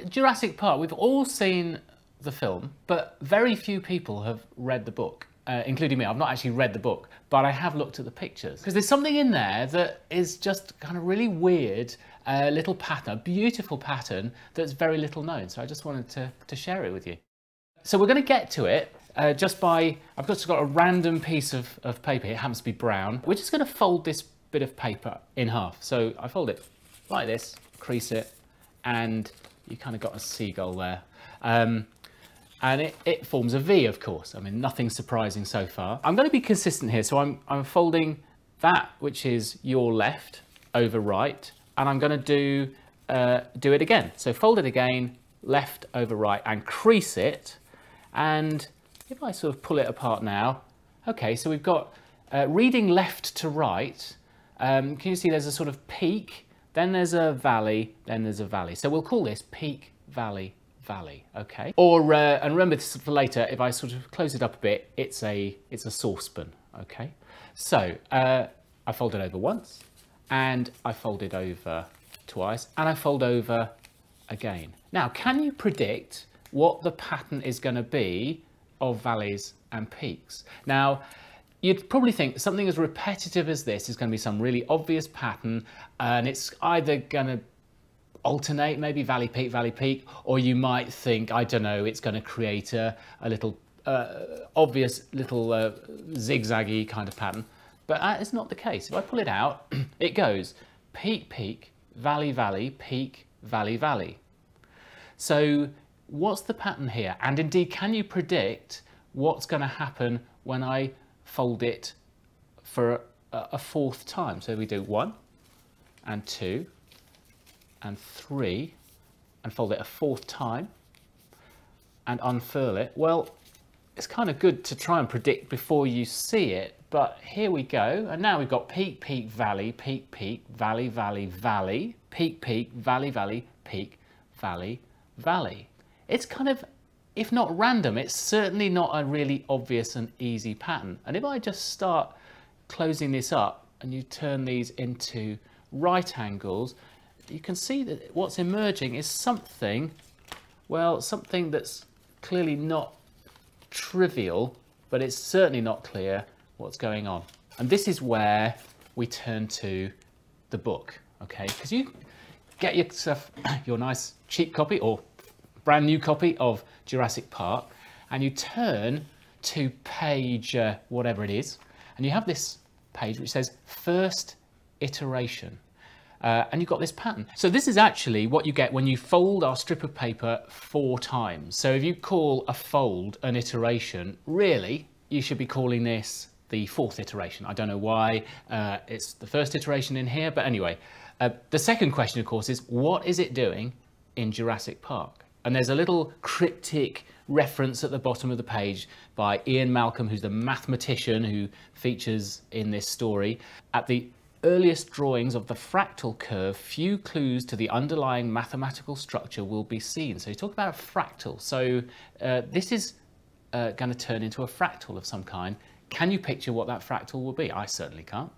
Jurassic Park, we've all seen the film, but very few people have read the book, including me. I've not actually read the book, but I have looked at the pictures. Because there's something in there that is just kind of really weird, little pattern, a beautiful pattern that's very little known. So I just wanted to share it with you. So we're going to get to it just by, I've just got a random piece of paper. It happens to be brown. We're just going to fold this bit of paper in half. So I fold it like this, crease it, and you kind of got a seagull there. And it forms a V, of course. I mean, nothing surprising so far. I'm going to be consistent here. So I'm folding that, which is your left, over right. And I'm going to do it again. So fold it again, left over right, and crease it. And if I sort of pull it apart now, okay, so we've got reading left to right. Can you see there's a sort of peak, then there's a valley, then there's a valley. So we'll call this peak, valley, valley, okay? Or, and remember this for later, if I sort of close it up a bit, it's a saucepan, okay? So I fold it over once, and I fold it over twice, and I fold over again. Now, can you predict what the pattern is going to be of valleys and peaks? Now, you'd probably think something as repetitive as this is going to be some really obvious pattern, and it's either going to alternate, maybe valley, peak, or you might think, I don't know, it's going to create a little obvious little zigzaggy kind of pattern. But that is not the case. If I pull it out, it goes peak, peak, valley, valley, peak, valley, valley. So what's the pattern here? And indeed, can you predict what's going to happen when I fold it for a fourth time? So we do 1 and 2 and 3 and fold it a fourth time and unfurl it. Well, it's kind of good to try and predict before you see it, but here we go. And now we've got peak, peak, valley, valley, valley, valley, peak, valley, valley, peak, valley, valley. It's kind of, if not random, it's certainly not a really obvious and easy pattern. And if I just start closing this up and you turn these into right angles, you can see that what's emerging is something, well, something that's clearly not trivial, but it's certainly not clear what's going on. And this is where we turn to the book, okay? Because you get yourself your nice cheap copy or brand new copy of Jurassic Park, and you turn to page whatever it is, and you have this page which says first iteration. And you've got this pattern. So this is actually what you get when you fold our strip of paper 4 times. So if you call a fold an iteration, really, you should be calling this the 4th iteration. I don't know why it's the first iteration in here, but anyway. The second question, of course, is what is it doing in Jurassic Park? And there's a little cryptic reference at the bottom of the page by Ian Malcolm, who's the mathematician who features in this story. At the earliest drawings of the fractal curve, few clues to the underlying mathematical structure will be seen. So you talk about a fractal. So this is going to turn into a fractal of some kind. Can you picture what that fractal will be? I certainly can't.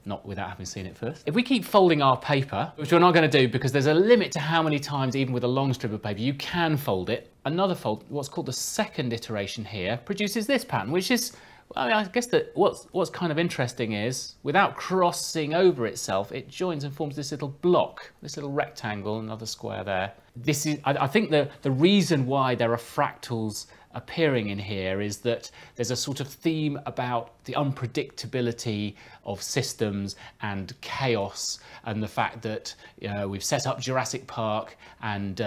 Not without having seen it first. If we keep folding our paper, which we're not going to do because there's a limit to how many times, even with a long strip of paper, you can fold it. Another fold, what's called the second iteration here, produces this pattern, which is, well, I guess that what's kind of interesting is, without crossing over itself, it joins and forms this little block, this little rectangle, another square there. This is, I think the reason why there are fractals appearing in here is that there's a sort of theme about the unpredictability of systems and chaos, and the fact that we've set up Jurassic Park and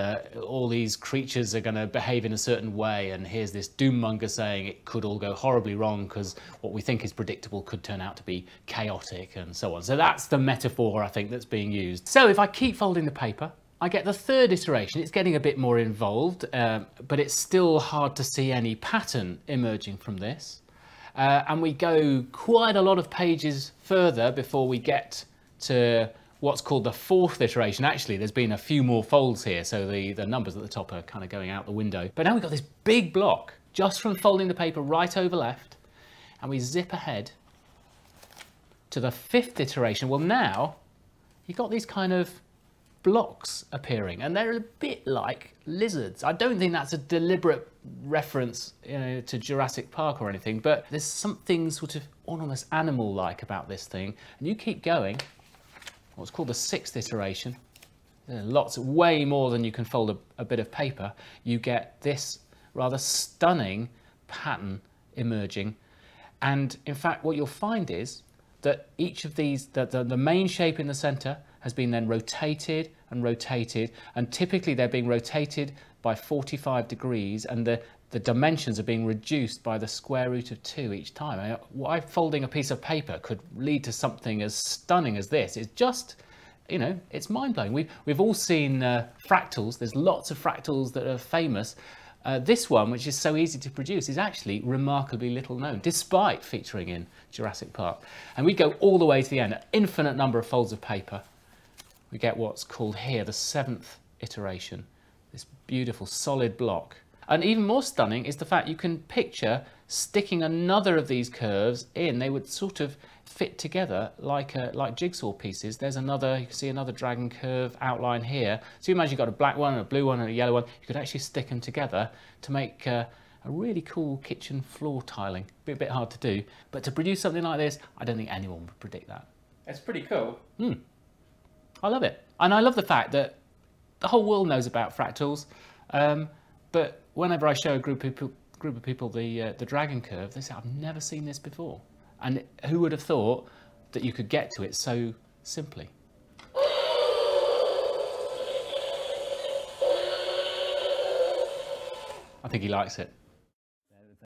all these creatures are going to behave in a certain way, and here's this doom-monger saying it could all go horribly wrong because what we think is predictable could turn out to be chaotic and so on. So that's the metaphor, I think, that's being used. So if I keep folding the paper, I get the third iteration. It's getting a bit more involved, but it's still hard to see any pattern emerging from this. And we go quite a lot of pages further before we get to what's called the 4th iteration. Actually, there's been a few more folds here, so the numbers at the top are kind of going out the window. But now we've got this big block just from folding the paper right over left, and we zip ahead to the 5th iteration. Well, now you've got these kind of blocks appearing, and they're a bit like lizards. I don't think that's a deliberate reference, you know, to Jurassic Park or anything, but there's something sort of almost animal-like about this thing. And you keep going, what's called the 6th iteration, lots, way more than you can fold a bit of paper, you get this rather stunning pattern emerging. And in fact, what you'll find is that each of these, the main shape in the center has been then rotated and rotated, and typically they're being rotated by 45 degrees, and the dimensions are being reduced by the square root of 2 each time. I mean, why folding a piece of paper could lead to something as stunning as this is just, you know, it's mind-blowing. We've all seen fractals. There's lots of fractals that are famous. This one, which is so easy to produce, is actually remarkably little known, despite featuring in Jurassic Park. And we go all the way to the end, an infinite number of folds of paper. We get what's called here the 7th iteration, this beautiful solid block. And even more stunning is the fact you can picture sticking another of these curves in. They would sort of fit together like jigsaw pieces. There's another, you can see another dragon curve outline here. So you imagine you've got a black one, a blue one and a yellow one. You could actually stick them together to make a really cool kitchen floor tiling. Be a bit hard to do, but to produce something like this, I don't think anyone would predict that. It's pretty cool. I love it. And I love the fact that the whole world knows about fractals, but whenever I show a group of people the dragon curve, they say, I've never seen this before. And who would have thought that you could get to it so simply? I think he likes it.